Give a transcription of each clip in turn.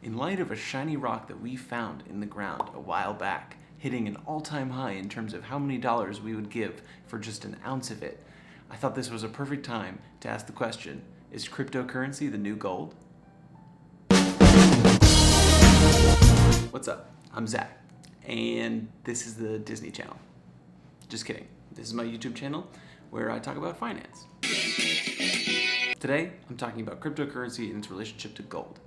In light of a shiny rock that we found in the ground a while back, hitting an all-time high in terms of how many dollars we would give for just an ounce of it, I thought this was a perfect time to ask the question, is cryptocurrency the new gold? What's up? I'm Zach, and this is the Disney Channel. Just kidding. This is my YouTube channel where I talk about finance. Today, I'm talking about cryptocurrency and its relationship to gold.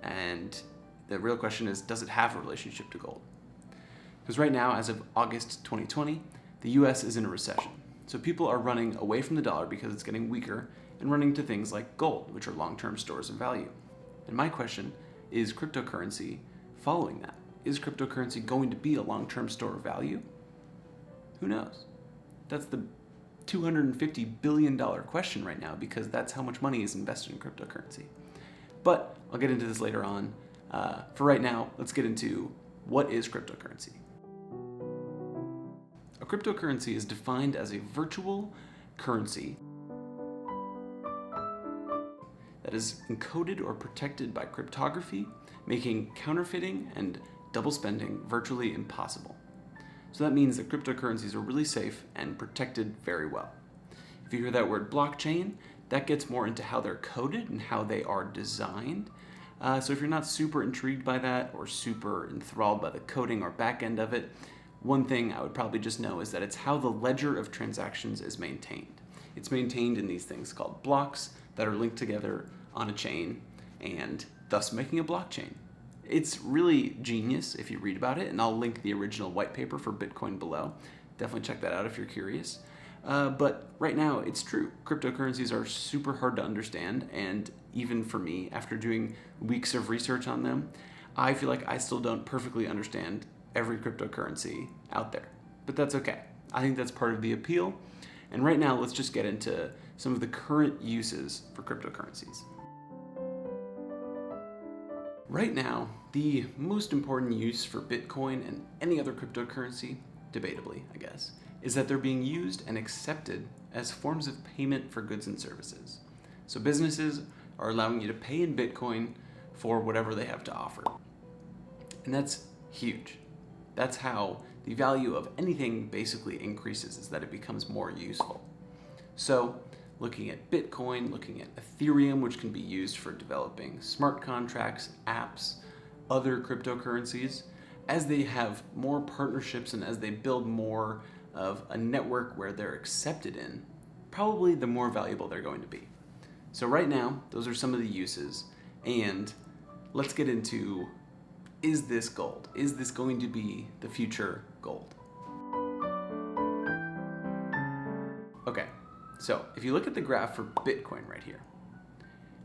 And the real question is, does it have a relationship to gold? Because right now, as of August 2020, the US is in a recession. So people are running away from the dollar because it's getting weaker and running to things like gold, which are long-term stores of value. And my question is cryptocurrency following that? Is cryptocurrency going to be a long-term store of value? Who knows? That's the $250 billion question right now because that's how much money is invested in cryptocurrency. But I'll get into this later on. For right now, let's get into what is cryptocurrency. A cryptocurrency is defined as a virtual currency that is encoded or protected by cryptography, making counterfeiting and double spending virtually impossible. So that means that cryptocurrencies are really safe and protected very well. If you hear that word blockchain, that gets more into how they're coded and how they are designed. So if you're not super intrigued by that or super enthralled by the coding or back end of it, one thing I would probably just know is that it's how the ledger of transactions is maintained. It's maintained in these things called blocks that are linked together on a chain and thus making a blockchain. It's really genius if you read about it, and I'll link the original white paper for Bitcoin below. Definitely check that out if you're curious. But right now, it's true. Cryptocurrencies are super hard to understand, and even for me, after doing weeks of research on them, I feel like I still don't perfectly understand every cryptocurrency out there. But that's okay. I think that's part of the appeal. And right now, let's just get into some of the current uses for cryptocurrencies. Right now, the most important use for Bitcoin and any other cryptocurrency, debatably, I guess, is that they're being used and accepted as forms of payment for goods and services. So businesses are allowing you to pay in Bitcoin for whatever they have to offer. And that's huge. That's how the value of anything basically increases, is that it becomes more useful. So looking at Bitcoin, looking at Ethereum, which can be used for developing smart contracts, apps, other cryptocurrencies, as they have more partnerships and as they build more of a network where they're accepted in, probably the more valuable they're going to be. So right now, those are some of the uses, and let's get into, is this gold? Is this going to be the future gold? Okay, so if you look at the graph for Bitcoin right here,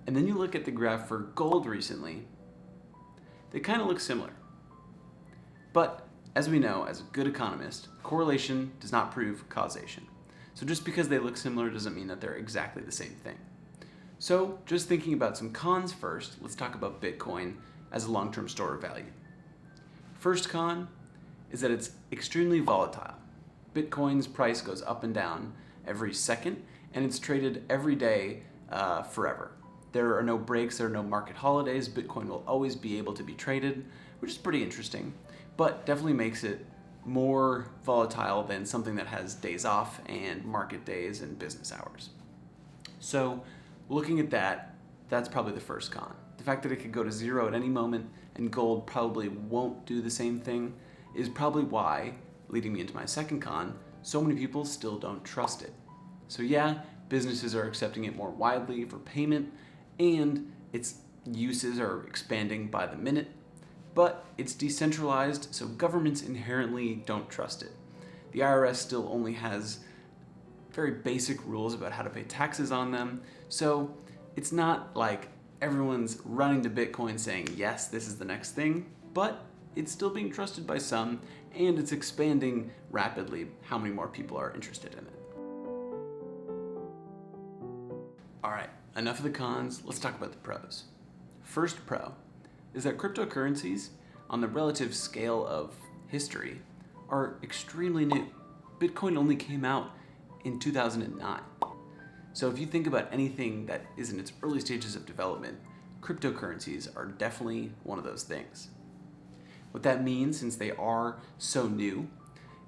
and then you look at the graph for gold recently, they kind of look similar. But as we know, as a good economist, correlation does not prove causation. So just because they look similar doesn't mean that they're exactly the same thing. So just thinking about some cons first, let's talk about Bitcoin as a long-term store of value. First con is that it's extremely volatile. Bitcoin's price goes up and down every second, and it's traded every day forever. There are no breaks, there are no market holidays. Bitcoin will always be able to be traded, which is pretty interesting, but definitely makes it more volatile than something that has days off and market days and business hours. So looking at that, that's probably the first con. The fact that it could go to zero at any moment and gold probably won't do the same thing is probably why, leading me into my second con, so many people still don't trust it. So yeah, businesses are accepting it more widely for payment, and its uses are expanding by the minute, but it's decentralized, so governments inherently don't trust it. The IRS still only has very basic rules about how to pay taxes on them, so it's not like everyone's running to Bitcoin saying, yes, this is the next thing, but it's still being trusted by some, and it's expanding rapidly how many more people are interested in it. All right, enough of the cons, let's talk about the pros. First pro is that cryptocurrencies, on the relative scale of history, are extremely new. Bitcoin only came out in 2009. So if you think about anything that is in its early stages of development, cryptocurrencies are definitely one of those things. What that means, since they are so new,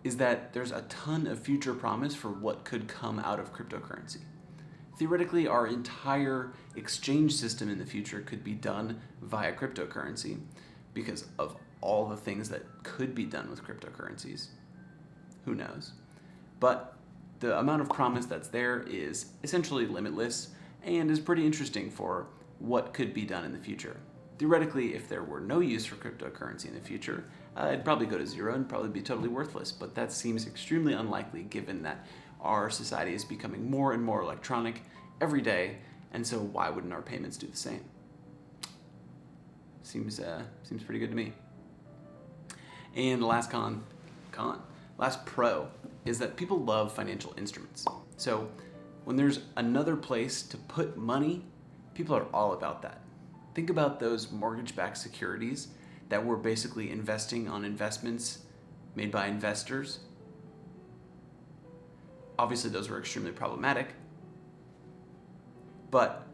is that there's a ton of future promise for what could come out of cryptocurrency. Theoretically, our entire exchange system in the future could be done via cryptocurrency because of all the things that could be done with cryptocurrencies. Who knows? But the amount of promise that's there is essentially limitless and is pretty interesting for what could be done in the future. Theoretically, if there were no use for cryptocurrency in the future, it'd probably go to zero and probably be totally worthless, but that seems extremely unlikely given that our society is becoming more and more electronic every day, and so why wouldn't our payments do the same? Seems pretty good to me. And the last last pro is that people love financial instruments. So when there's another place to put money, people are all about that. Think about those mortgage-backed securities that were basically investing on investments made by investors. Obviously, those were extremely problematic, but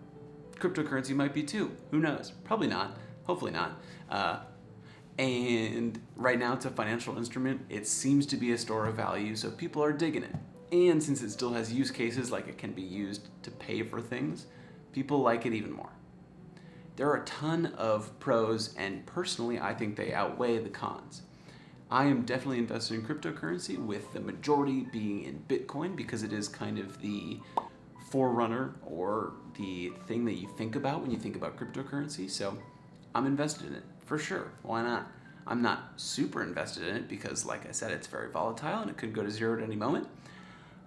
cryptocurrency might be too. Who knows? Probably not. Hopefully not. And right now it's a financial instrument. It seems to be a store of value, so people are digging it. And since it still has use cases, like it can be used to pay for things, people like it even more. There are a ton of pros, and personally, I think they outweigh the cons. I am definitely invested in cryptocurrency, with the majority being in Bitcoin because it is kind of the forerunner or the thing that you think about when you think about cryptocurrency. So I'm invested in it for sure. Why not? I'm not super invested in it because, like I said, it's very volatile and it could go to zero at any moment.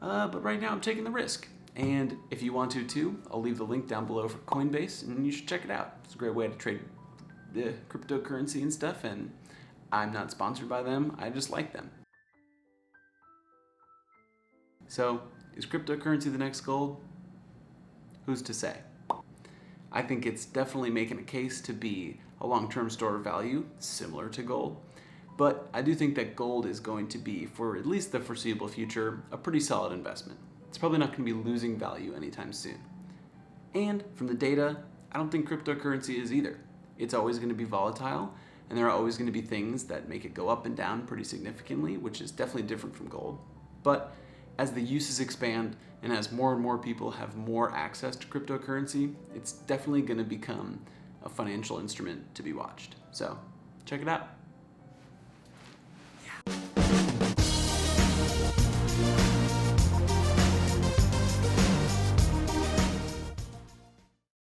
But right now I'm taking the risk. And if you want to too, I'll leave the link down below for Coinbase and you should check it out. It's a great way to trade the cryptocurrency and stuff, and I'm not sponsored by them, I just like them. So, is cryptocurrency the next gold? Who's to say? I think it's definitely making a case to be a long-term store of value, similar to gold. But I do think that gold is going to be, for at least the foreseeable future, a pretty solid investment. It's probably not going to be losing value anytime soon. And from the data, I don't think cryptocurrency is either. It's always going to be volatile, and there are always going to be things that make it go up and down pretty significantly, which is definitely different from gold. But as the uses expand and as more and more people have more access to cryptocurrency, it's definitely going to become a financial instrument to be watched. So check it out.